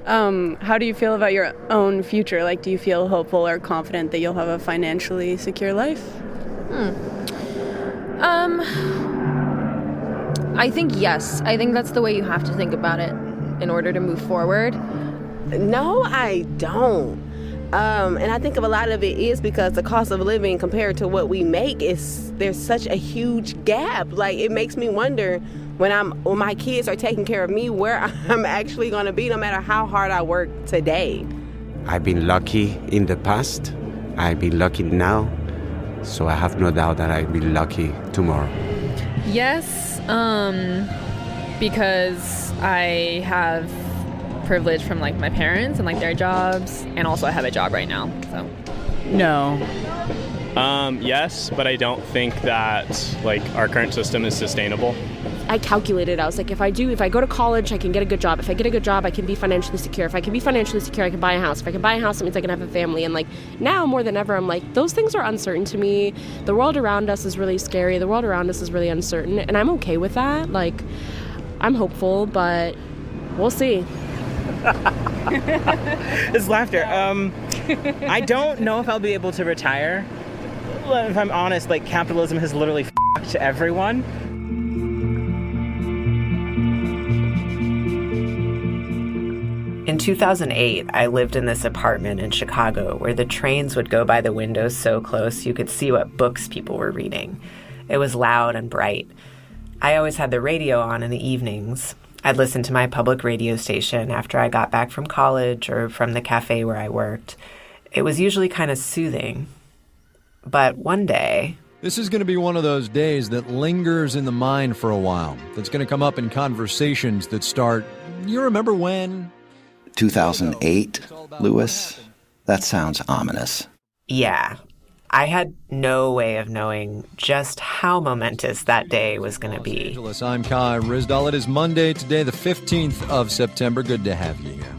How do you feel about your own future? Like, do you feel hopeful or confident that you'll have a financially secure life? I think yes. I think that's the way you have to think about it in order to move forward. No, I don't. And I think a lot of it is because the cost of living compared to what we make there's such a huge gap. Like, it makes me wonder when my kids are taking care of me, where I'm actually going to be, no matter how hard I work today. I've been lucky in the past. I've been lucky now. So I have no doubt that I'll be lucky tomorrow. Yes, because I have privilege from like my parents and like their jobs, and also I have a job right now. So no. Yes, but I don't think that like our current system is sustainable. I calculated. I was like, if I go to college, I can get a good job. If I get a good job, I can be financially secure. If I can be financially secure, I can buy a house. If I can buy a house, that means I can have a family. And like now more than ever, I'm like, those things are uncertain to me. The world around us is really scary. The world around us is really uncertain. And I'm okay with that. Like, I'm hopeful, but we'll see. It's laughter. I don't know if I'll be able to retire. If I'm honest, like, capitalism has literally f***ed everyone. In 2008, I lived in this apartment in Chicago where the trains would go by the windows so close you could see what books people were reading. It was loud and bright. I always had the radio on in the evenings. I'd listen to my public radio station after I got back from college or from the cafe where I worked. It was usually kind of soothing. But one day... This is going to be one of those days that lingers in the mind for a while. That's going to come up in conversations that start, you remember when? 2008, Lewis? That sounds ominous. Yeah. I had no way of knowing just how momentous that day was going to be. I'm Kai Rizdal. It is Monday today, the 15th of September. Good to have you here.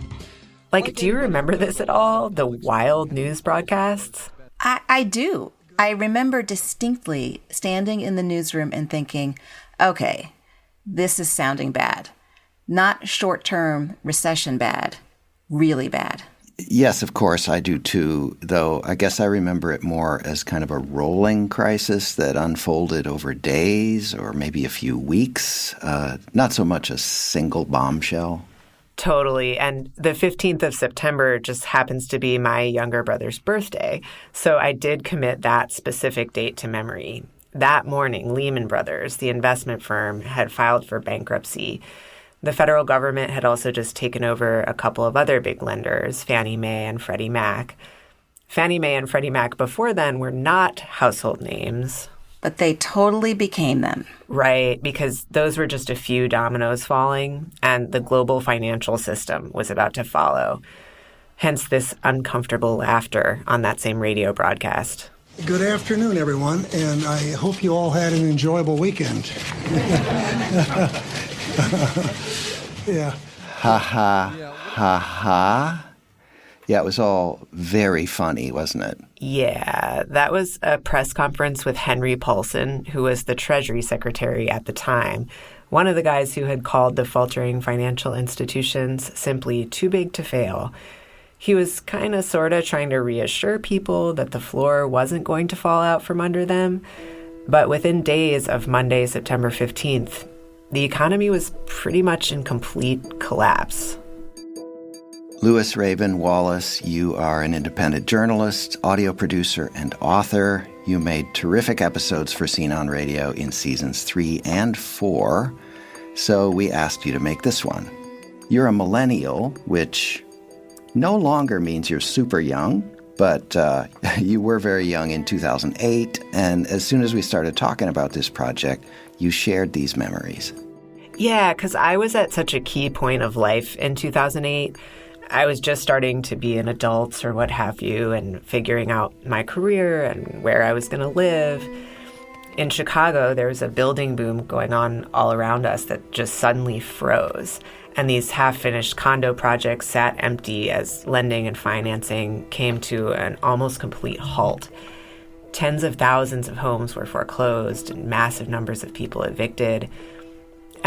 Like, do you remember this at all? The wild news broadcasts? I do. I remember distinctly standing in the newsroom and thinking, okay, this is sounding bad. Not short-term recession bad, really bad. Yes, of course, I do too, though I guess I remember it more as kind of a rolling crisis that unfolded over days or maybe a few weeks, not so much a single bombshell. Totally. And the 15th of September just happens to be my younger brother's birthday. So I did commit that specific date to memory. That morning, Lehman Brothers, the investment firm, had filed for bankruptcy. The federal government had also just taken over a couple of other big lenders, Fannie Mae and Freddie Mac. Fannie Mae and Freddie Mac before then were not household names. But they totally became them. Right, because those were just a few dominoes falling, and the global financial system was about to follow. Hence this uncomfortable laughter on that same radio broadcast. Good afternoon, everyone, and I hope you all had an enjoyable weekend. Yeah. Ha ha, ha ha. Yeah, it was all very funny, wasn't it? Yeah, that was a press conference with Henry Paulson, who was the Treasury Secretary at the time, one of the guys who had called the faltering financial institutions simply too big to fail. He was kind of sort of trying to reassure people that the floor wasn't going to fall out from under them. But within days of Monday, September 15th, the economy was pretty much in complete collapse. Lewis Raven Wallace, you are an independent journalist, audio producer, and author. You made terrific episodes for Scene on Radio in seasons 3 and 4, so we asked you to make this one. You're a millennial, which no longer means you're super young, but you were very young in 2008, and as soon as we started talking about this project, you shared these memories. Yeah, because I was at such a key point of life in 2008. I was just starting to be an adult or what have you and figuring out my career and where I was going to live. In Chicago, there was a building boom going on all around us that just suddenly froze. And these half-finished condo projects sat empty as lending and financing came to an almost complete halt. Tens of thousands of homes were foreclosed and massive numbers of people evicted.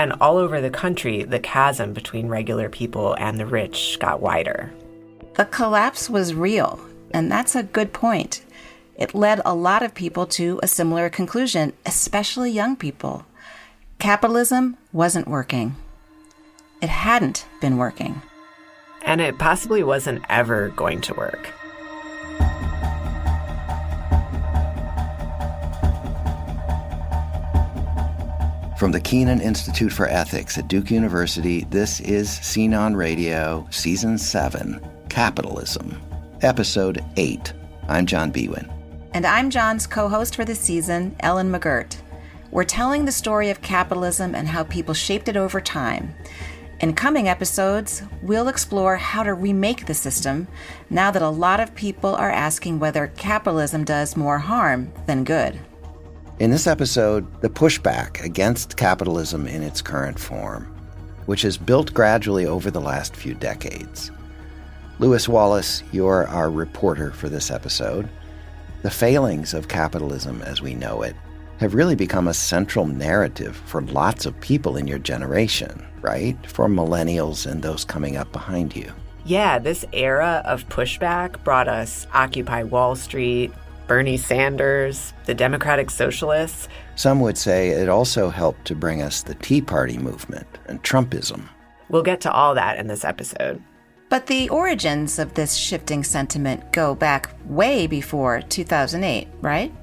And all over the country, the chasm between regular people and the rich got wider. The collapse was real, and that's a good point. It led a lot of people to a similar conclusion, especially young people. Capitalism wasn't working. It hadn't been working. And it possibly wasn't ever going to work. From the Kenan Institute for Ethics at Duke University, this is Scene on Radio, Season 7, Capitalism, Episode 8. I'm John Biewen. And I'm John's co-host for this season, Ellen McGirt. We're telling the story of capitalism and how people shaped it over time. In coming episodes, we'll explore how to remake the system now that a lot of people are asking whether capitalism does more harm than good. In this episode, the pushback against capitalism in its current form, which has built gradually over the last few decades. Lewis Wallace, you're our reporter for this episode. The failings of capitalism as we know it have really become a central narrative for lots of people in your generation, right? For millennials and those coming up behind you. Yeah, this era of pushback brought us Occupy Wall Street, Bernie Sanders, the Democratic Socialists. Some would say it also helped to bring us the Tea Party movement and Trumpism. We'll get to all that in this episode. But the origins of this shifting sentiment go back way before 2008, right?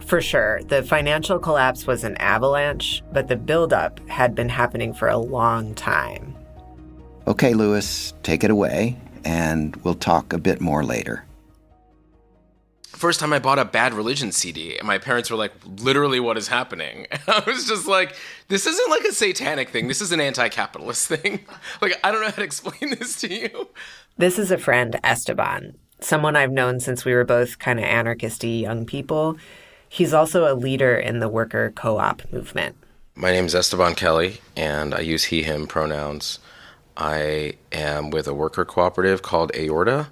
For sure. The financial collapse was an avalanche, but the buildup had been happening for a long time. Okay, Lewis, take it away, and we'll talk a bit more later. First time I bought a Bad Religion CD, and my parents were like, literally, what is happening? And I was just like, this isn't like a satanic thing. This is an anti-capitalist thing. Like, I don't know how to explain this to you. This is a friend, Esteban, someone I've known since we were both kind of anarchy young people. He's also a leader in the worker co-op movement. My name is Esteban Kelly, and I use he, him pronouns. I am with a worker cooperative called Aorta,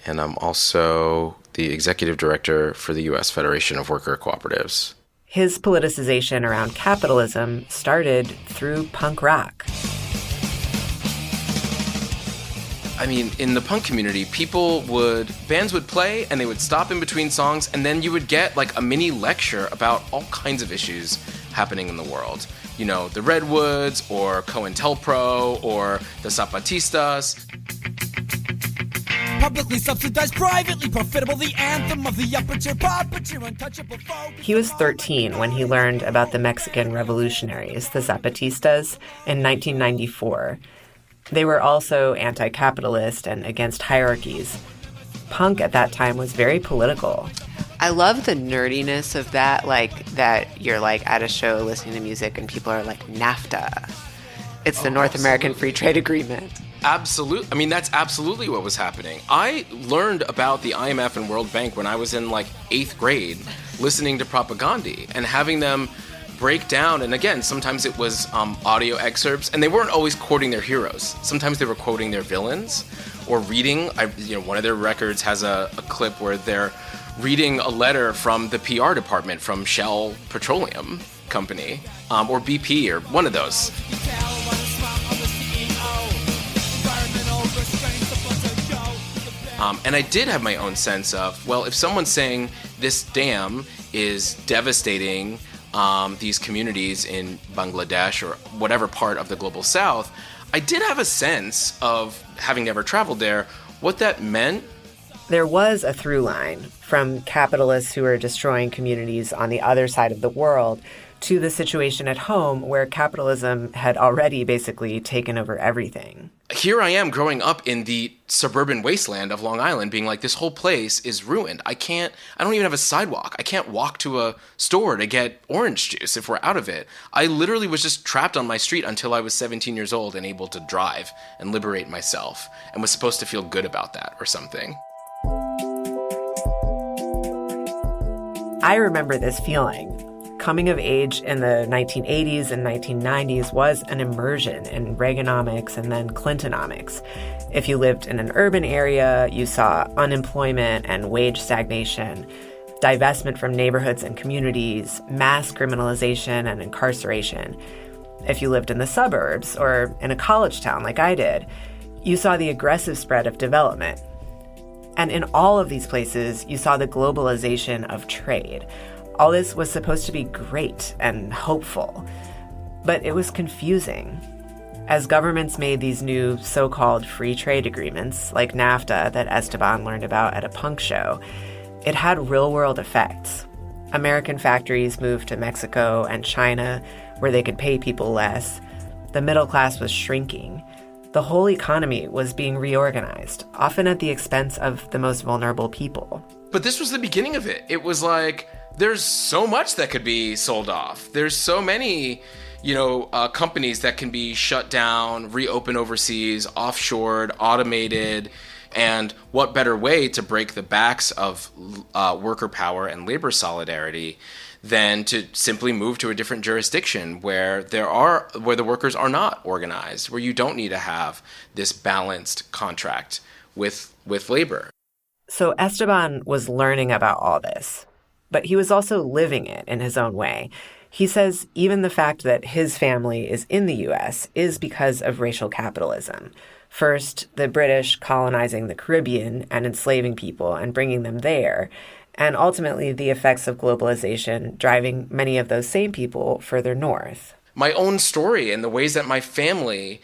and I'm also the executive director for the U.S. Federation of Worker Cooperatives. His politicization around capitalism started through punk rock. I mean, in the punk community, bands would play and they would stop in between songs, and then you would get like a mini lecture about all kinds of issues happening in the world. You know, the Redwoods, or COINTELPRO, or the Zapatistas. Publicly subsidized, privately profitable, the anthem of the upper tier, puppeteer, untouchable foe. He was 13 when he learned about the Mexican revolutionaries, the Zapatistas, in 1994. They were also anti-capitalist and against hierarchies. Punk at that time was very political. I love the nerdiness of that, like that you're like at a show listening to music and people are like, NAFTA. It's the North American Free Trade Agreement. Absolutely. I mean, that's absolutely what was happening. I learned about the IMF and World Bank when I was in like 8th grade, listening to propaganda and having them break down. And again, sometimes it was audio excerpts, and they weren't always quoting their heroes. Sometimes they were quoting their villains or reading. One of their records has a clip where they're reading a letter from the PR department from Shell Petroleum Company or BP or one of those. And I did have my own sense of, well, if someone's saying this dam is devastating these communities in Bangladesh or whatever part of the global south, I did have a sense of, having never traveled there, what that meant. There was a through line from capitalists who were destroying communities on the other side of the world to the situation at home where capitalism had already basically taken over everything. Here I am growing up in the suburban wasteland of Long Island being like, this whole place is ruined. I don't even have a sidewalk. I can't walk to a store to get orange juice if we're out of it. I literally was just trapped on my street until I was 17 years old and able to drive and liberate myself, and was supposed to feel good about that or something. I remember this feeling. Coming of age in the 1980s and 1990s was an immersion in Reaganomics and then Clintonomics. If you lived in an urban area, you saw unemployment and wage stagnation, divestment from neighborhoods and communities, mass criminalization and incarceration. If you lived in the suburbs or in a college town like I did, you saw the aggressive spread of development. And in all of these places, you saw the globalization of trade. All this was supposed to be great and hopeful, but it was confusing. As governments made these new so-called free trade agreements, like NAFTA that Esteban learned about at a punk show, it had real-world effects. American factories moved to Mexico and China, where they could pay people less. The middle class was shrinking. The whole economy was being reorganized, often at the expense of the most vulnerable people. But this was the beginning of it. It was like, there's so much that could be sold off. There's so many, companies that can be shut down, reopen overseas, offshored, automated. And what better way to break the backs of worker power and labor solidarity than to simply move to a different jurisdiction where the workers are not organized, where you don't need to have this balanced contract with labor. So Esteban was learning about all this, but he was also living it in his own way. He says even the fact that his family is in the U.S. is because of racial capitalism. First, the British colonizing the Caribbean and enslaving people and bringing them there, and ultimately the effects of globalization driving many of those same people further north. My own story and the ways that my family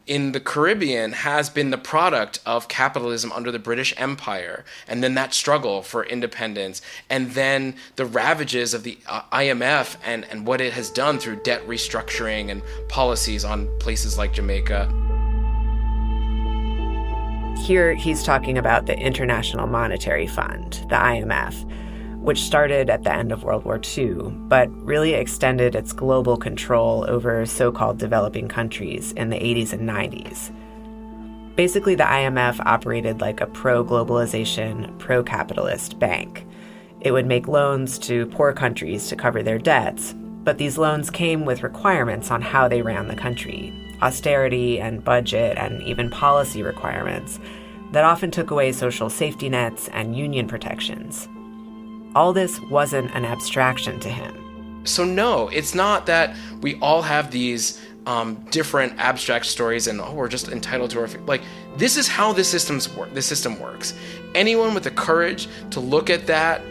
in the Caribbean has been the product of capitalism under the British Empire, and then that struggle for independence, and then the ravages of the IMF and what it has done through debt restructuring and policies on places like Jamaica. Here he's talking about the International Monetary Fund, the IMF, which started at the end of World War II, but really extended its global control over so-called developing countries in the 80s and 90s. Basically, the IMF operated like a pro-globalization, pro-capitalist bank. It would make loans to poor countries to cover their debts, but these loans came with requirements on how they ran the country, austerity and budget and even policy requirements that often took away social safety nets and union protections. All this wasn't an abstraction to him. So no, it's not that we all have these different abstract stories and we're just entitled to our... this is how the system works. Anyone with the courage to look at that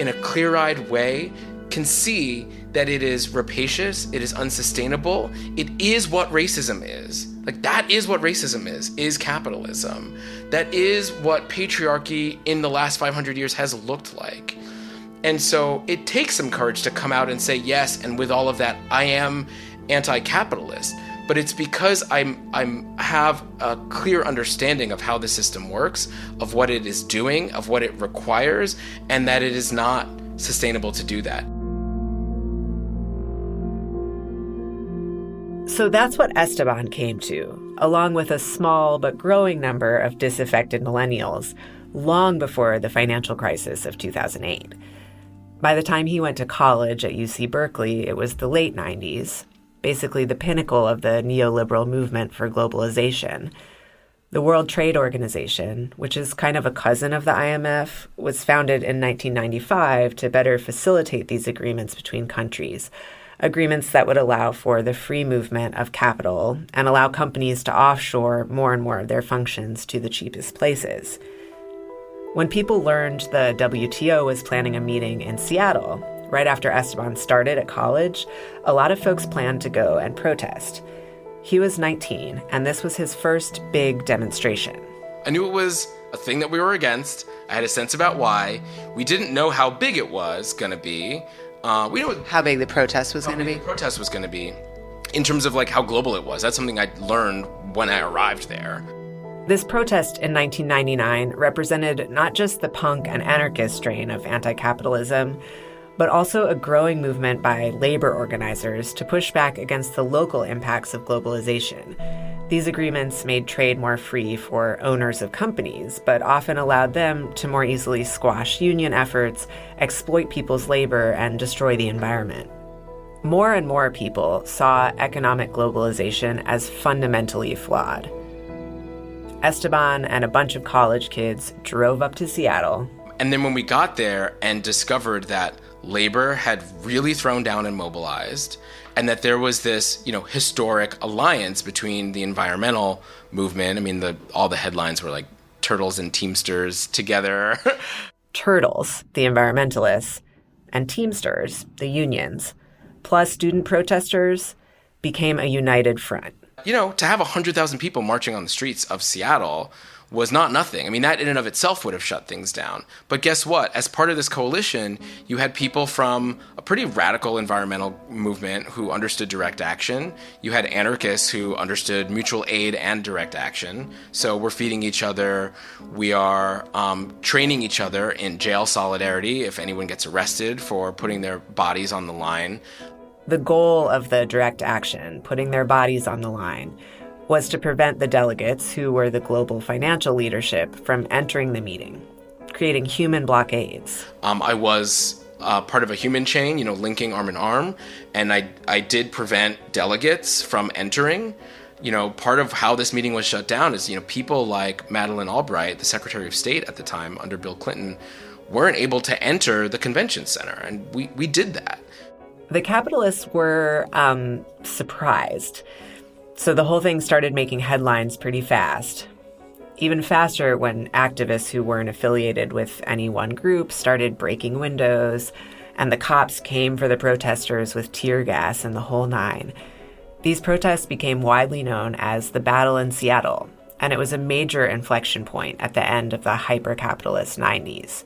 in a clear-eyed way can see that it is rapacious, it is unsustainable, it is what racism is. That is what racism is capitalism. That is what patriarchy in the last 500 years has looked like. And so it takes some courage to come out and say, yes, and with all of that, I am anti-capitalist. But it's because I have a clear understanding of how the system works, of what it is doing, of what it requires, and that it is not sustainable to do that. So that's what Esteban came to, along with a small but growing number of disaffected millennials, long before the financial crisis of 2008. By the time he went to college at UC Berkeley, it was the late 90s, basically the pinnacle of the neoliberal movement for globalization. The World Trade Organization, which is kind of a cousin of the IMF, was founded in 1995 to better facilitate these agreements between countries, agreements that would allow for the free movement of capital and allow companies to offshore more and more of their functions to the cheapest places. When people learned the WTO was planning a meeting in Seattle, right after Esteban started at college, a lot of folks planned to go and protest. He was 19, and this was his first big demonstration. I knew it was a thing that we were against. I had a sense about why. We didn't know how big it was going to be. We knew how big the protest was going to be. The protest was going to be, in terms of how global it was. That's something I learned when I arrived there. This protest in 1999 represented not just the punk and anarchist strain of anti-capitalism, but also a growing movement by labor organizers to push back against the local impacts of globalization. These agreements made trade more free for owners of companies, but often allowed them to more easily squash union efforts, exploit people's labor, and destroy the environment. More and more people saw economic globalization as fundamentally flawed. Esteban and a bunch of college kids drove up to Seattle. And then when we got there and discovered that labor had really thrown down and mobilized, and that there was this, historic alliance between the environmental movement. I mean, all the headlines were like Turtles and Teamsters together. Turtles, the environmentalists, and Teamsters, the unions, plus student protesters, became a united front. To have 100,000 people marching on the streets of Seattle was not nothing. I mean, that in and of itself would have shut things down. But guess what? As part of this coalition, you had people from a pretty radical environmental movement who understood direct action. You had anarchists who understood mutual aid and direct action. So we're feeding each other. We are training each other in jail solidarity if anyone gets arrested for putting their bodies on the line. The goal of the direct action, putting their bodies on the line, was to prevent the delegates, who were the global financial leadership, from entering the meeting, creating human blockades. I was part of a human chain, linking arm in arm, and I did prevent delegates from entering. Part of how this meeting was shut down is, people like Madeleine Albright, the Secretary of State at the time under Bill Clinton, weren't able to enter the convention center, and we did that. The capitalists were surprised. So the whole thing started making headlines pretty fast. Even faster when activists who weren't affiliated with any one group started breaking windows, and the cops came for the protesters with tear gas and the whole nine. These protests became widely known as the Battle in Seattle, and it was a major inflection point at the end of the hyper-capitalist 90s.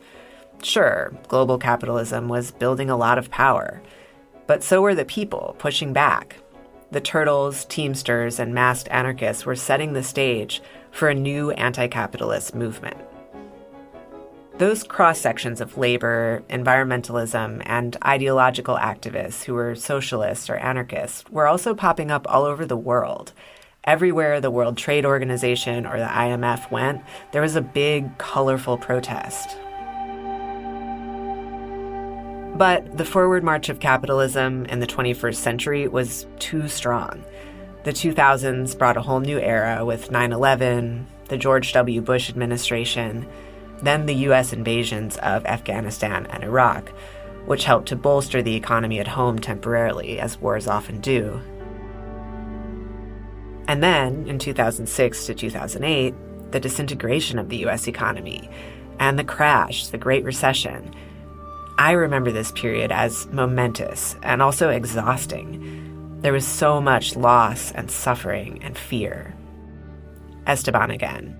Sure, global capitalism was building a lot of power, but so were the people pushing back. The Turtles, Teamsters, and masked anarchists were setting the stage for a new anti-capitalist movement. Those cross-sections of labor, environmentalism, and ideological activists who were socialists or anarchists were also popping up all over the world. Everywhere the World Trade Organization or the IMF went, there was a big, colorful protest. But the forward march of capitalism in the 21st century was too strong. The 2000s brought a whole new era with 9/11, the George W. Bush administration, then the U.S. invasions of Afghanistan and Iraq, which helped to bolster the economy at home temporarily, as wars often do. And then, in 2006 to 2008, the disintegration of the U.S. economy and the crash, the Great Recession. I remember this period as momentous and also exhausting. There was so much loss and suffering and fear. Esteban again.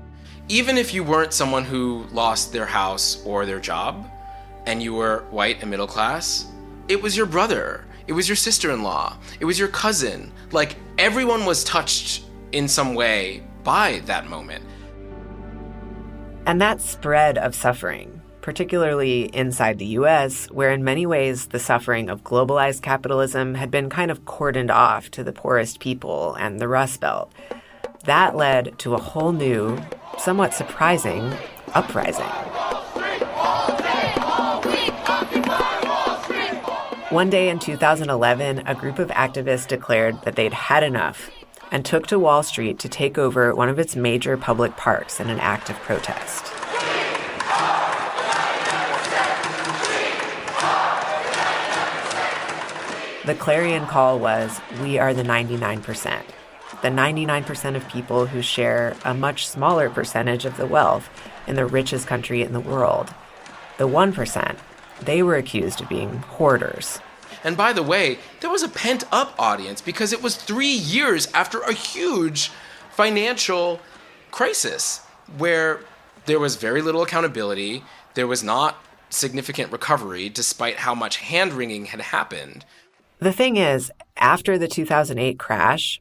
Even if you weren't someone who lost their house or their job, and you were white and middle class, it was your brother, it was your sister-in-law, it was your cousin. Like, everyone was touched in some way by that moment. And that spread of suffering, particularly inside the U.S., where in many ways the suffering of globalized capitalism had been kind of cordoned off to the poorest people and the Rust Belt. That led to a whole new, somewhat surprising, uprising. One day in 2011, a group of activists declared that they'd had enough and took to Wall Street to take over one of its major public parks in an act of protest. The clarion call was, "We are the 99%. The 99% of people who share a much smaller percentage of the wealth in the richest country in the world. The 1%, they were accused of being hoarders." And by the way, there was a pent-up audience because it was 3 years after a huge financial crisis where there was very little accountability, there was not significant recovery despite how much hand-wringing had happened. The thing is, after the 2008 crash,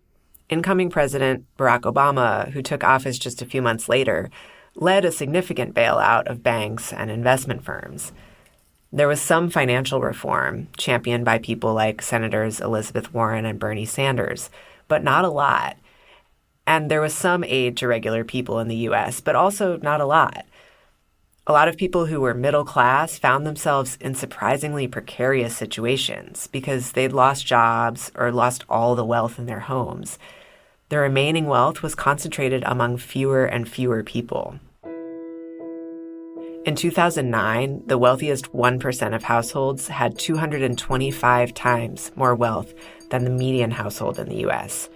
incoming President Barack Obama, who took office just a few months later, led a significant bailout of banks and investment firms. There was some financial reform championed by people like Senators Elizabeth Warren and Bernie Sanders, but not a lot. And there was some aid to regular people in the U.S., but also not a lot. A lot of people who were middle class found themselves in surprisingly precarious situations because they'd lost jobs or lost all the wealth in their homes. The remaining wealth was concentrated among fewer and fewer people. In 2009, the wealthiest 1% of households had 225 times more wealth than the median household in the U.S.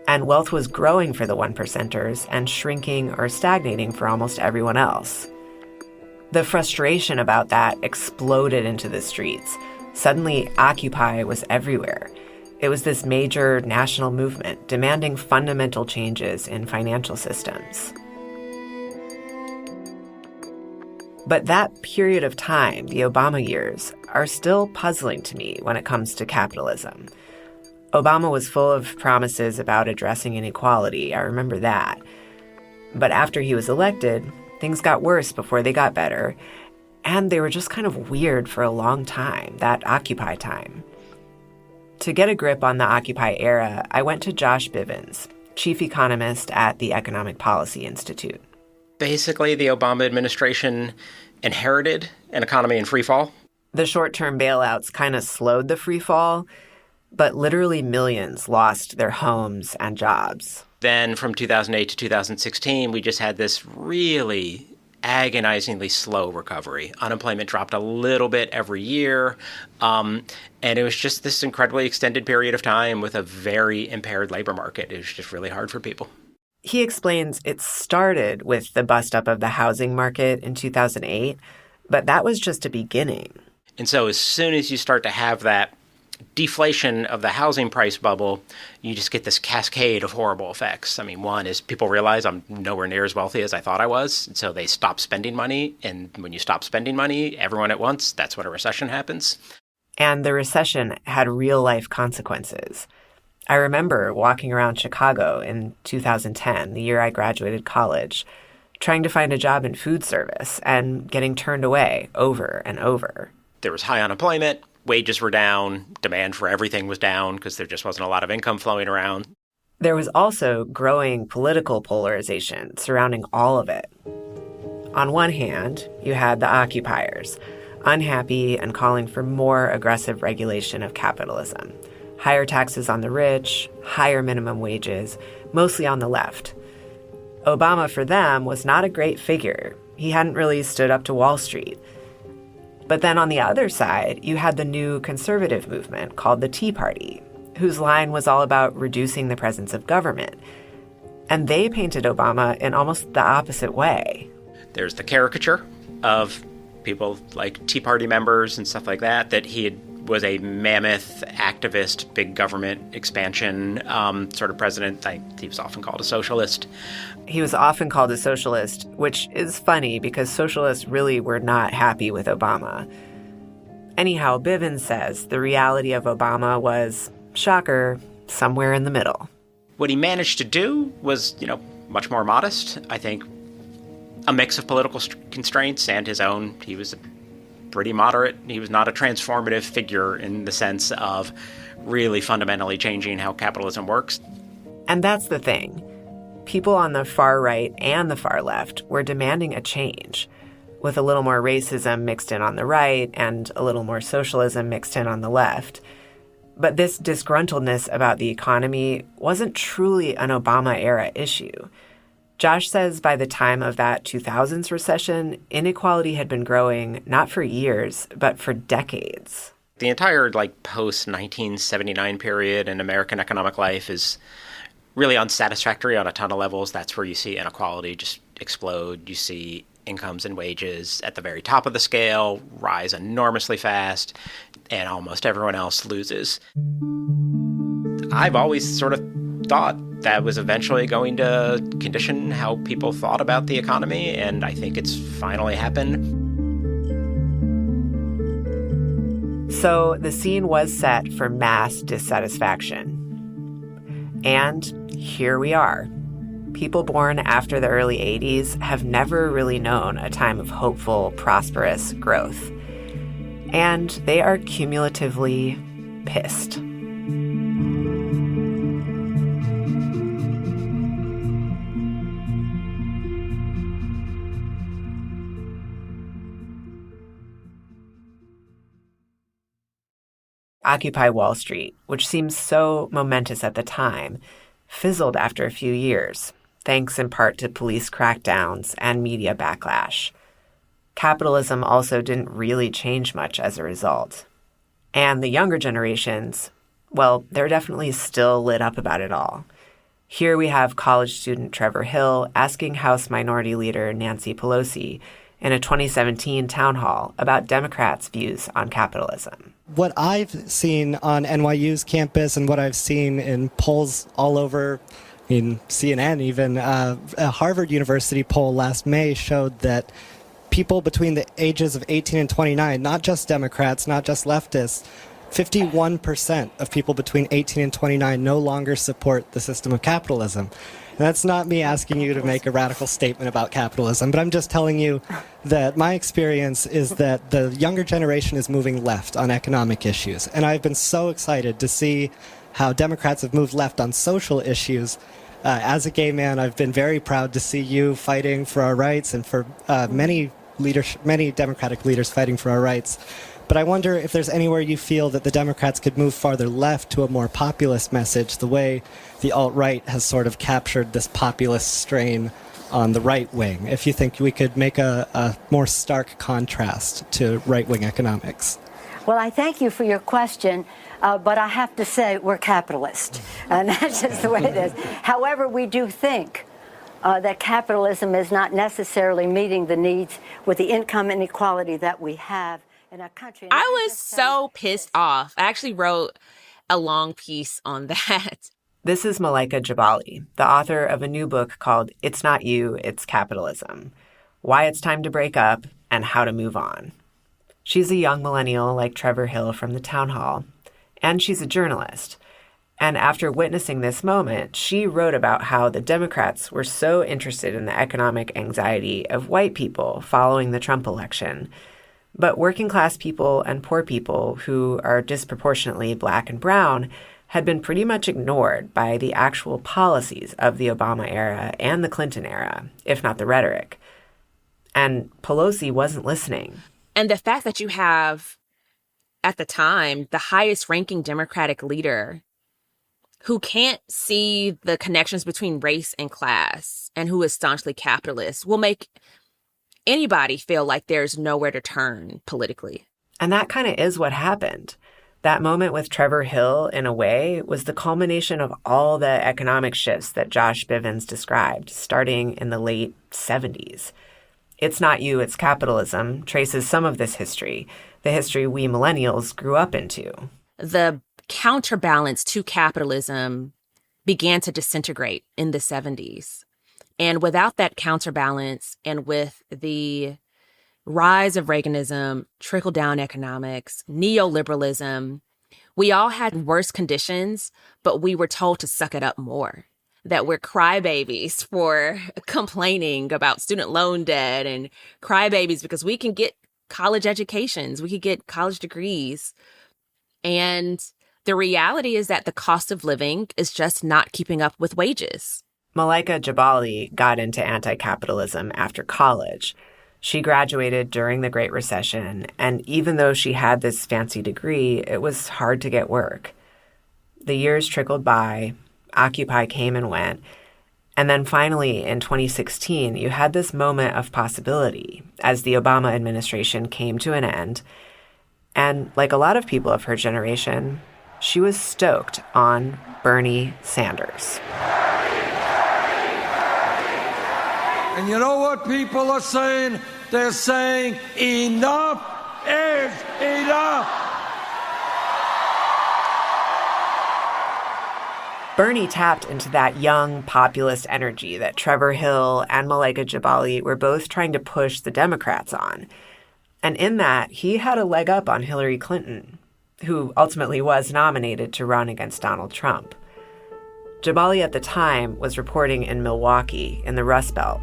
And wealth was growing for the 1%ers and shrinking or stagnating for almost everyone else. The frustration about that exploded into the streets. Suddenly, Occupy was everywhere. It was this major national movement demanding fundamental changes in financial systems. But that period of time, the Obama years, are still puzzling to me when it comes to capitalism. Obama was full of promises about addressing inequality, I remember that. But after he was elected, things got worse before they got better, and they were just kind of weird for a long time, that Occupy time. To get a grip on the Occupy era, I went to Josh Biewen, chief economist at the Economic Policy Institute. Basically, the Obama administration inherited an economy in free fall. The short-term bailouts kind of slowed the free fall, but literally millions lost their homes and jobs. Then from 2008 to 2016, we just had this really agonizingly slow recovery. Unemployment dropped a little bit every year, and it was just this incredibly extended period of time with a very impaired labor market. It was just really hard for people. He explains it started with the bust-up of the housing market in 2008, but that was just a beginning. And so as soon as you start to have that deflation of the housing price bubble, you just get this cascade of horrible effects. I mean, one is people realize I'm nowhere near as wealthy as I thought I was, so they stop spending money. And when you stop spending money, everyone at once, that's when a recession happens. And the recession had real-life consequences. I remember walking around Chicago in 2010, the year I graduated college, trying to find a job in food service and getting turned away over and over. There was high unemployment, wages were down, demand for everything was down because there just wasn't a lot of income flowing around. There was also growing political polarization surrounding all of it. On one hand, you had the occupiers, unhappy and calling for more aggressive regulation of capitalism. Higher taxes on the rich, higher minimum wages, mostly on the left. Obama, for them, was not a great figure. He hadn't really stood up to Wall Street. But then on the other side, you had the new conservative movement called the Tea Party, whose line was all about reducing the presence of government. And they painted Obama in almost the opposite way. There's the caricature of people like Tea Party members and stuff like that, that was a mammoth activist, big government expansion sort of president. He was often called a socialist. He was often called a socialist, which is funny because socialists really were not happy with Obama. Anyhow, Biewen says the reality of Obama was, shocker, somewhere in the middle. What he managed to do was, much more modest. I think a mix of political constraints and his own. He was pretty moderate. He was not a transformative figure in the sense of really fundamentally changing how capitalism works. And that's the thing. People on the far right and the far left were demanding a change, with a little more racism mixed in on the right and a little more socialism mixed in on the left. But this disgruntledness about the economy wasn't truly an Obama-era issue. Josh says by the time of that 2000s recession, inequality had been growing not for years, but for decades. The entire post-1979 period in American economic life is really unsatisfactory on a ton of levels. That's where you see inequality just explode. You see incomes and wages at the very top of the scale rise enormously fast, and almost everyone else loses. I've always sort of thought that was eventually going to condition how people thought about the economy, and I think it's finally happened. So the scene was set for mass dissatisfaction. And here we are. People born after the early 80s have never really known a time of hopeful, prosperous growth. And they are cumulatively pissed. Occupy Wall Street, which seems so momentous at the time, fizzled after a few years, thanks in part to police crackdowns and media backlash. Capitalism also didn't really change much as a result. And the younger generations, Well, they're definitely still lit up about it all. Here we have college student Trevor Hill asking House Minority Leader Nancy Pelosi in a 2017 town hall about Democrats' views on capitalism. What I've seen on NYU's campus and what I've seen in polls all over, in CNN even, a Harvard University poll last May showed that people between the ages of 18 and 29, not just Democrats, not just leftists, 51% of people between 18 and 29 no longer support the system of capitalism. And that's not me asking you to make a radical statement about capitalism, but I'm just telling you that my experience is that the younger generation is moving left on economic issues. And I've been so excited to see how Democrats have moved left on social issues. As a gay man, I've been very proud to see you fighting for our rights and for many Democratic leaders fighting for our rights. But I wonder if there's anywhere you feel that the Democrats could move farther left to a more populist message, the way the alt-right has sort of captured this populist strain on the right wing, if you think we could make a more stark contrast to right-wing economics. Well, I thank you for your question, but I have to say we're capitalist, and that's just the way it is. However, we do think that capitalism is not necessarily meeting the needs with the income inequality that we have in our country. I was so pissed off. I actually wrote a long piece on that. This is Malaika Jabali, the author of a new book called It's Not You, It's Capitalism: Why It's Time to Break Up and How to Move On. She's a young millennial like Trevor Hill from the town hall, and she's a journalist. And after witnessing this moment, she wrote about how the Democrats were so interested in the economic anxiety of white people following the Trump election. But working class people and poor people who are disproportionately Black and brown had been pretty much ignored by the actual policies of the Obama era and the Clinton era, if not the rhetoric. And Pelosi wasn't listening. And the fact that you have, at the time, the highest ranking Democratic leader who can't see the connections between race and class and who is staunchly capitalist will make anybody feel like there's nowhere to turn politically. And that kind of is what happened. That moment with Trevor Hill, in a way, was the culmination of all the economic shifts that Josh Bivens described, starting in the late 70s. It's Not You, It's Capitalism traces some of this history, the history we millennials grew up into. The counterbalance to capitalism began to disintegrate in the 70s. And without that counterbalance, and with the rise of Reaganism, trickle-down economics, neoliberalism, we all had worse conditions, but we were told to suck it up more. That we're crybabies for complaining about student loan debt and crybabies because we can get college educations, we could get college degrees. And the reality is that the cost of living is just not keeping up with wages. Malaika Jabali got into anti-capitalism after college. She graduated during the Great Recession, and even though she had this fancy degree, it was hard to get work. The years trickled by, Occupy came and went, and then finally in 2016, you had this moment of possibility as the Obama administration came to an end. And like a lot of people of her generation, she was stoked on Bernie Sanders. And you know what people are saying? They're saying enough is enough. Bernie tapped into that young populist energy that Trevor Hill and Malaika Jabali were both trying to push the Democrats on. And in that, he had a leg up on Hillary Clinton, who ultimately was nominated to run against Donald Trump. Jabali at the time was reporting in Milwaukee in the Rust Belt.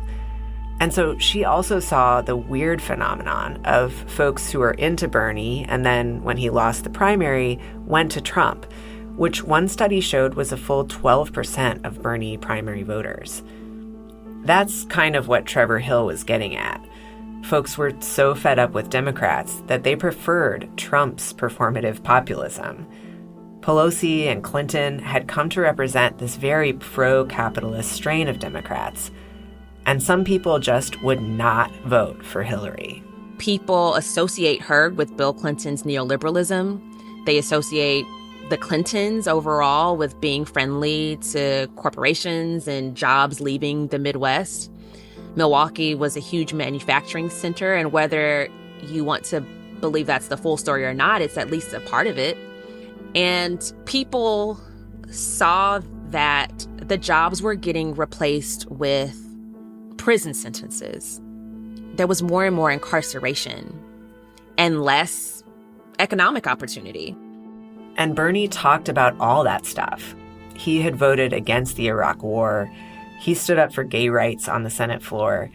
And so she also saw the weird phenomenon of folks who were into Bernie and then, when he lost the primary, went to Trump, which one study showed was a full 12% of Bernie primary voters. That's kind of what Trevor Hill was getting at. Folks were so fed up with Democrats that they preferred Trump's performative populism. Pelosi and Clinton had come to represent this very pro-capitalist strain of Democrats. And some people just would not vote for Hillary. People associate her with Bill Clinton's neoliberalism. They associate the Clintons overall with being friendly to corporations and jobs leaving the Midwest. Milwaukee was a huge manufacturing center, and whether you want to believe that's the full story or not, it's at least a part of it. And people saw that the jobs were getting replaced with prison sentences. There was more and more incarceration and less economic opportunity. And Bernie talked about all that stuff. He had voted against the Iraq War. He stood up for gay rights on the Senate floor.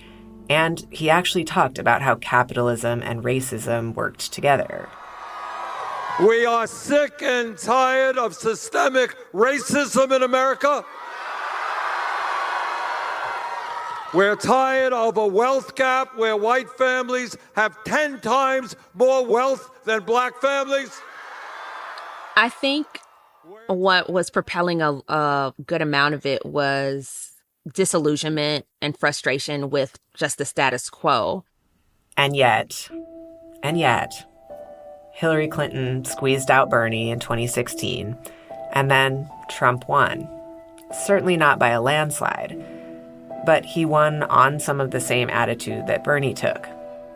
And he actually talked about how capitalism and racism worked together. We are sick and tired of systemic racism in America. We're tired of a wealth gap where white families have 10 times more wealth than black families. I think what was propelling a good amount of it was disillusionment and frustration with just the status quo. And yet, Hillary Clinton squeezed out Bernie in 2016, and then Trump won. Certainly not by a landslide, but he won on some of the same attitude that Bernie took,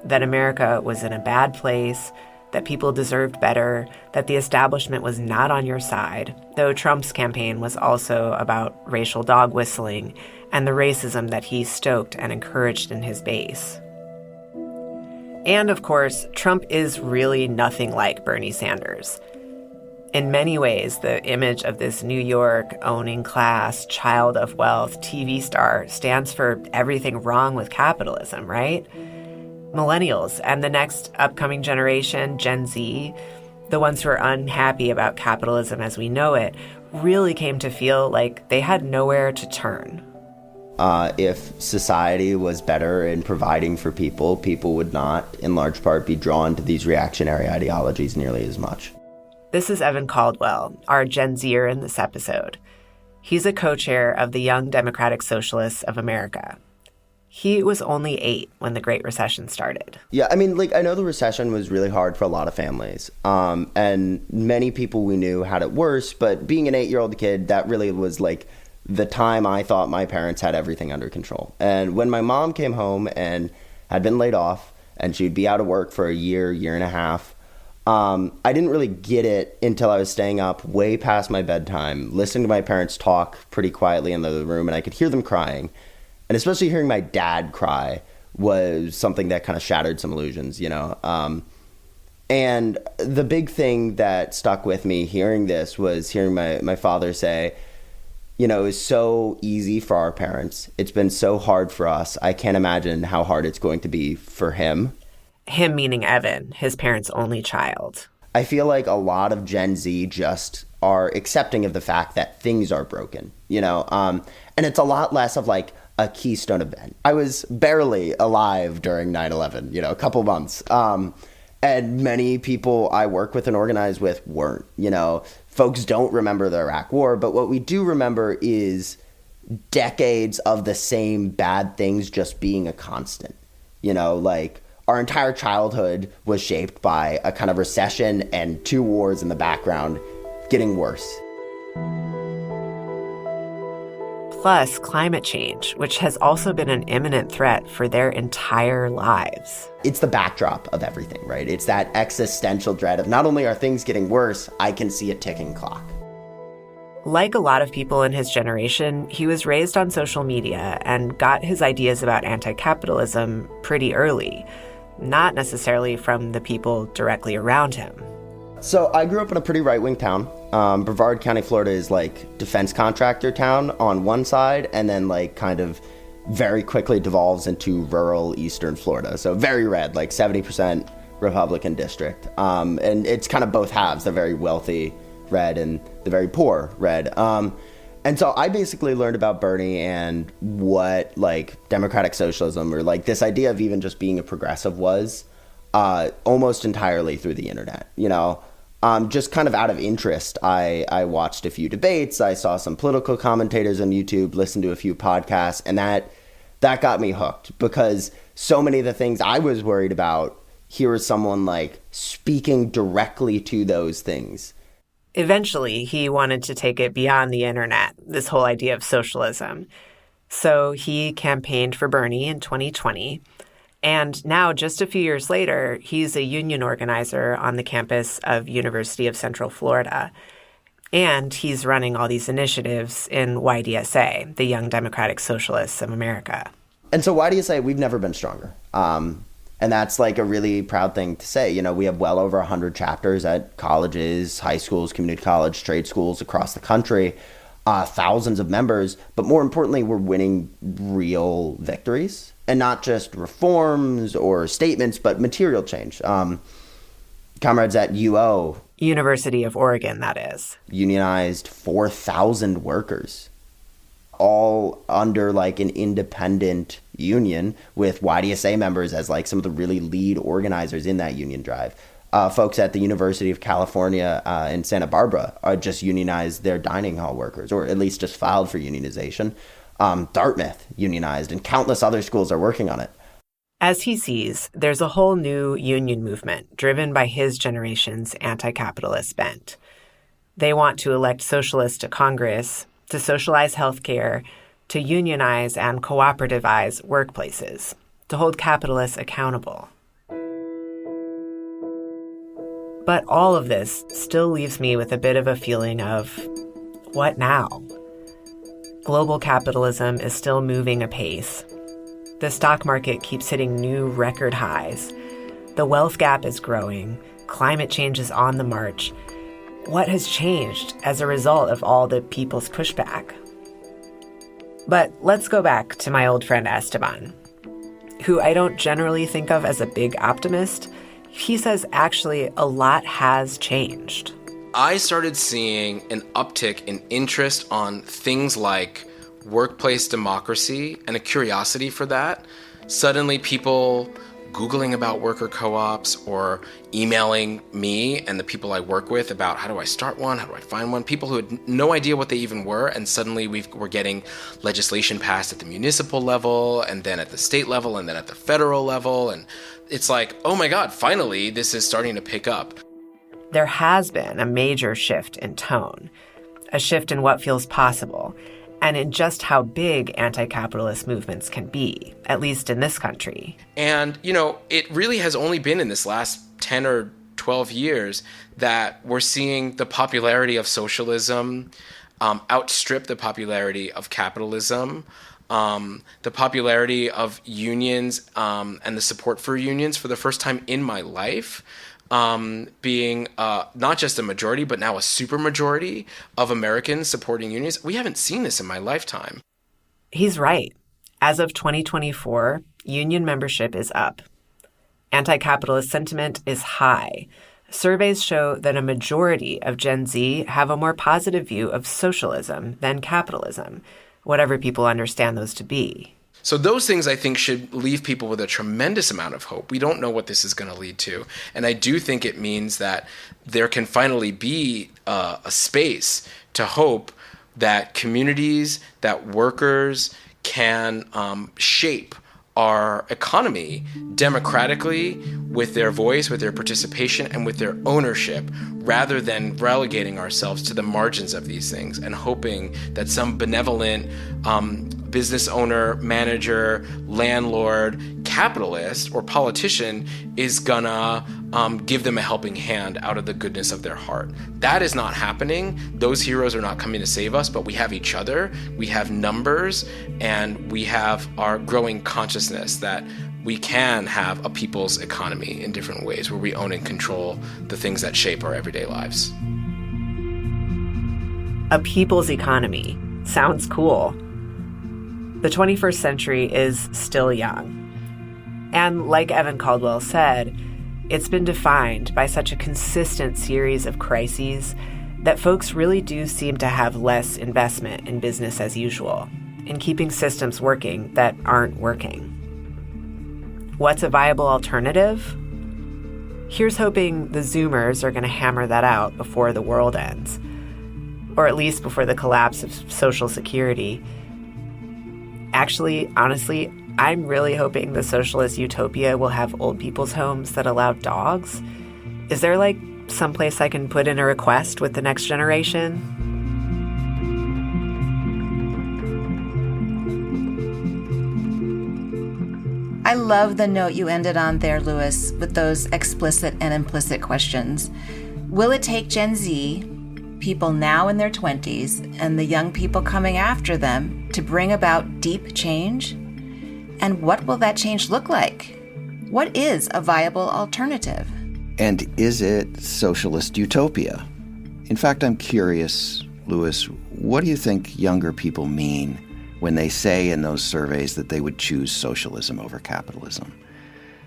that America was in a bad place, that people deserved better, that the establishment was not on your side, though Trump's campaign was also about racial dog whistling and the racism that he stoked and encouraged in his base. And of course, Trump is really nothing like Bernie Sanders. In many ways, the image of this New York owning class, child of wealth TV star stands for everything wrong with capitalism, right? Millennials and the next upcoming generation, Gen Z, the ones who are unhappy about capitalism as we know it, really came to feel like they had nowhere to turn. If society was better in providing for people, people would not, in large part, be drawn to these reactionary ideologies nearly as much. This is Evan Caldwell, our Gen Zer in this episode. He's a co-chair of the Young Democratic Socialists of America. He was only 8 when the Great Recession started. Yeah, I mean, I know the recession was really hard for a lot of families. And many people we knew had it worse, but being an 8-year-old kid, that really was the time I thought my parents had everything under control. And when my mom came home and had been laid off, and she'd be out of work for a year and a half, I didn't really get it until I was staying up way past my bedtime, listening to my parents talk pretty quietly in the room, and I could hear them crying. And especially hearing my dad cry was something that kind of shattered some illusions, you know. And the big thing that stuck with me hearing this was hearing my father say, you know, it was so easy for our parents. It's been so hard for us. I can't imagine how hard it's going to be for him. Him meaning Evan, his parents' only child. I feel like a lot of Gen Z just are accepting of the fact that things are broken, you know, and it's a lot less of a keystone event. I was barely alive during 9/11, you know, a couple months. And many people I work with and organize with weren't, you know. Folks don't remember the Iraq War, but what we do remember is decades of the same bad things just being a constant. You know, our entire childhood was shaped by a kind of recession and 2 wars in the background getting worse. Plus climate change, which has also been an imminent threat for their entire lives. It's the backdrop of everything, right? It's that existential dread of not only are things getting worse, I can see a ticking clock. Like a lot of people in his generation, he was raised on social media and got his ideas about anti-capitalism pretty early, not necessarily from the people directly around him. So I grew up in a pretty right-wing town. Brevard County, Florida is defense contractor town on one side, and then kind of very quickly devolves into rural eastern Florida. So very red, 70% Republican district. And it's kind of both halves, the very wealthy red and the very poor red. And so I basically learned about Bernie and what democratic socialism or this idea of even just being a progressive was almost entirely through the internet, you know. Just kind of out of interest, I watched a few debates. I saw some political commentators on YouTube, listened to a few podcasts, and that got me hooked because so many of the things I was worried about, here is someone speaking directly to those things. Eventually, he wanted to take it beyond the internet, this whole idea of socialism. So he campaigned for Bernie in 2020. And now, just a few years later, he's a union organizer on the campus of University of Central Florida. And he's running all these initiatives in YDSA, the Young Democratic Socialists of America. And so YDSA, we've never been stronger. And that's like a really proud thing to say. You know, we have well over 100 chapters at colleges, high schools, community college, trade schools across the country, thousands of members. But more importantly, we're winning real victories, and not just reforms or statements, but material change. Comrades at UO, University of Oregon, that is, unionized 4,000 workers, all under like an independent union with YDSA members as like some of the really lead organizers in that union drive. Folks at the University of California in Santa Barbara just unionized their dining hall workers, or at least just filed for unionization. Dartmouth unionized, and countless other schools are working on it. As he sees, there's a whole new union movement driven by his generation's anti-capitalist bent. They want to elect socialists to Congress, to socialize healthcare, to unionize and cooperativize workplaces, to hold capitalists accountable. But all of this still leaves me with a bit of a feeling of, what now? Global capitalism is still moving apace. The stock market keeps hitting new record highs. The wealth gap is growing. Climate change is on the march. What has changed as a result of all the people's pushback? But let's go back to my old friend Esteban, who I don't generally think of as a big optimist. He says actually a lot has changed. I started seeing an uptick in interest on things like workplace democracy and a curiosity for that. Suddenly people Googling about worker co-ops or emailing me and the people I work with about how do I start one, how do I find one, people who had no idea what they even were, and suddenly we're getting legislation passed at the municipal level and then at the state level and then at the federal level, and it's like, oh my God, finally this is starting to pick up. There has been a major shift in tone, a shift in what feels possible, and in just how big anti-capitalist movements can be, at least in this country. And, you know, it really has only been in this last 10 or 12 years that we're seeing the popularity of socialism outstrip the popularity of capitalism, the popularity of unions and the support for unions for the first time in my life. Being not just a majority, but now a supermajority of Americans supporting unions. We haven't seen this in my lifetime. He's right. As of 2024, union membership is up. Anti-capitalist sentiment is high. Surveys show that a majority of Gen Z have a more positive view of socialism than capitalism, whatever people understand those to be. So those things, I think, should leave people with a tremendous amount of hope. We don't know what this is going to lead to. And I do think it means that there can finally be a space to hope that communities, that workers can shape our economy democratically with their voice, with their participation, and with their ownership, rather than relegating ourselves to the margins of these things and hoping that some benevolent business owner, manager, landlord, capitalist, or politician is gonna give them a helping hand out of the goodness of their heart. That is not happening. Those heroes are not coming to save us, but we have each other, we have numbers, and we have our growing consciousness that we can have a people's economy in different ways where we own and control the things that shape our everyday lives. A people's economy. Sounds cool. The 21st century is still young. And like Evan Caldwell said, it's been defined by such a consistent series of crises that folks really do seem to have less investment in business as usual, in keeping systems working that aren't working. What's a viable alternative? Here's hoping the Zoomers are going to hammer that out before the world ends, or at least before the collapse of Social Security. Actually, honestly, I'm really hoping the socialist utopia will have old people's homes that allow dogs. Is there, like, someplace I can put in a request with the next generation? I love the note you ended on there, Louis, with those explicit and implicit questions. Will it take Gen Z, people now in their 20s, and the young people coming after them to bring about deep change? And what will that change look like? What is a viable alternative? And is it socialist utopia? In fact, I'm curious, Louis, what do you think younger people mean when they say in those surveys that they would choose socialism over capitalism?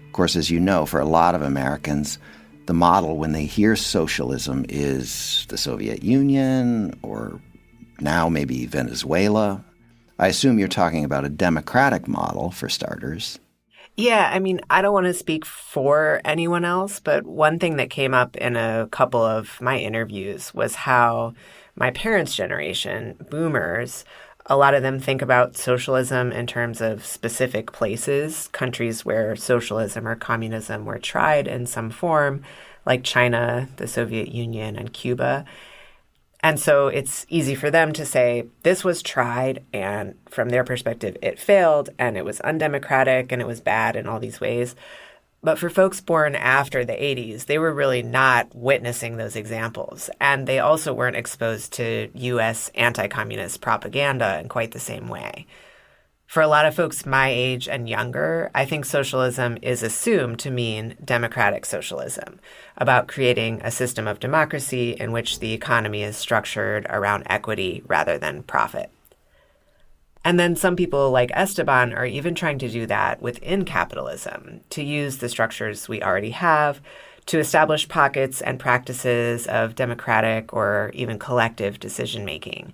Of course, as you know, for a lot of Americans, the model when they hear socialism is the Soviet Union or now maybe Venezuela. I assume you're talking about a democratic model, for starters. Yeah, I mean, I don't want to speak for anyone else, but one thing that came up in a couple of my interviews was how my parents' generation, boomers, a lot of them think about socialism in terms of specific places, countries where socialism or communism were tried in some form, like China, the Soviet Union, and Cuba. And so it's easy for them to say, this was tried, and from their perspective, it failed, and it was undemocratic, and it was bad in all these ways. But for folks born after the 80s, they were really not witnessing those examples. And they also weren't exposed to U.S. anti-communist propaganda in quite the same way. For a lot of folks my age and younger, I think socialism is assumed to mean democratic socialism, about creating a system of democracy in which the economy is structured around equity rather than profit. And then some people like Esteban are even trying to do that within capitalism, to use the structures we already have to establish pockets and practices of democratic or even collective decision-making,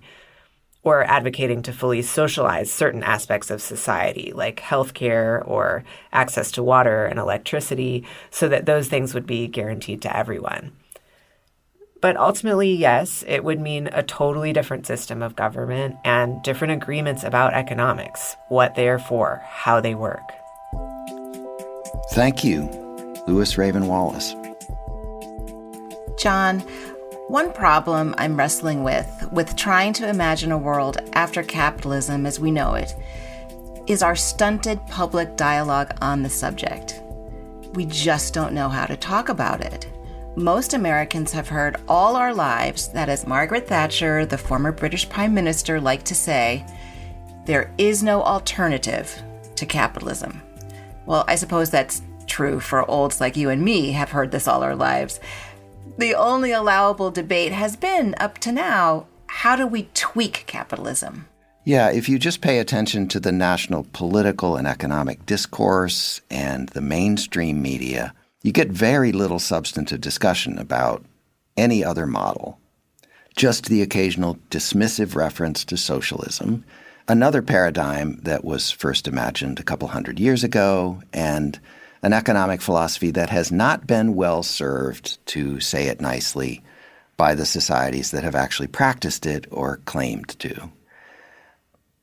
or advocating to fully socialize certain aspects of society, like healthcare or access to water and electricity, so that those things would be guaranteed to everyone. But ultimately, yes, it would mean a totally different system of government and different agreements about economics, what they are for, how they work. Thank you, Louis Raven Wallace. John, one problem I'm wrestling with trying to imagine a world after capitalism as we know it, is our stunted public dialogue on the subject. We just don't know how to talk about it. Most Americans have heard all our lives that, as Margaret Thatcher, the former British Prime Minister, liked to say, there is no alternative to capitalism. Well, I suppose that's true for olds like you and me have heard this all our lives. The only allowable debate has been, up to now, how do we tweak capitalism? Yeah, if you just pay attention to the national political and economic discourse and the mainstream media, you get very little substantive discussion about any other model. Just the occasional dismissive reference to socialism, another paradigm that was first imagined a couple hundred years ago, and an economic philosophy that has not been well served, to say it nicely, by the societies that have actually practiced it or claimed to.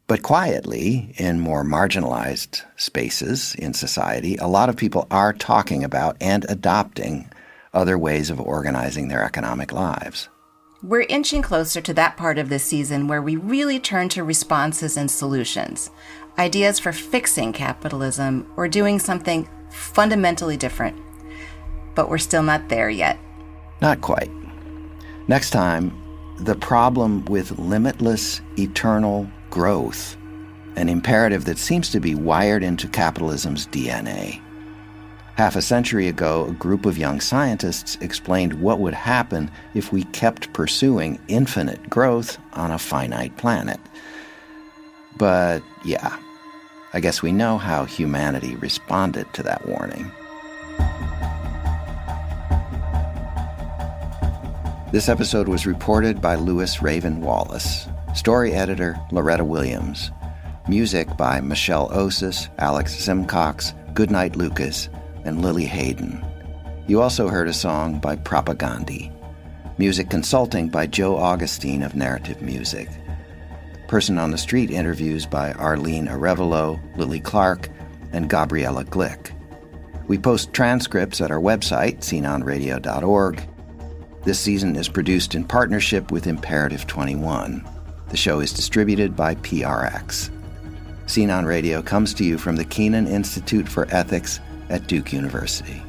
But quietly, in more marginalized spaces in society, a lot of people are talking about and adopting other ways of organizing their economic lives. We're inching closer to that part of this season where we really turn to responses and solutions, ideas for fixing capitalism or doing something fundamentally different. But we're still not there yet. Not quite. Next time, the problem with limitless, eternal growth, an imperative that seems to be wired into capitalism's DNA. Half a century ago, a group of young scientists explained what would happen if we kept pursuing infinite growth on a finite planet. But yeah, I guess we know how humanity responded to that warning. This episode was reported by Louis Raven Wallace. Story editor, Loretta Williams. Music by Michelle Osis, Alex Simcox, Goodnight Lucas, and Lily Hayden. You also heard a song by Propagandhi. Music consulting by Joe Augustine of Narrative Music. Person on the Street interviews by Arlene Arevalo, Lily Clark, and Gabriella Glick. We post transcripts at our website, scenonradio.org. This season is produced in partnership with Imperative 21. The show is distributed by PRX. Scene on Radio comes to you from the Kenan Institute for Ethics at Duke University.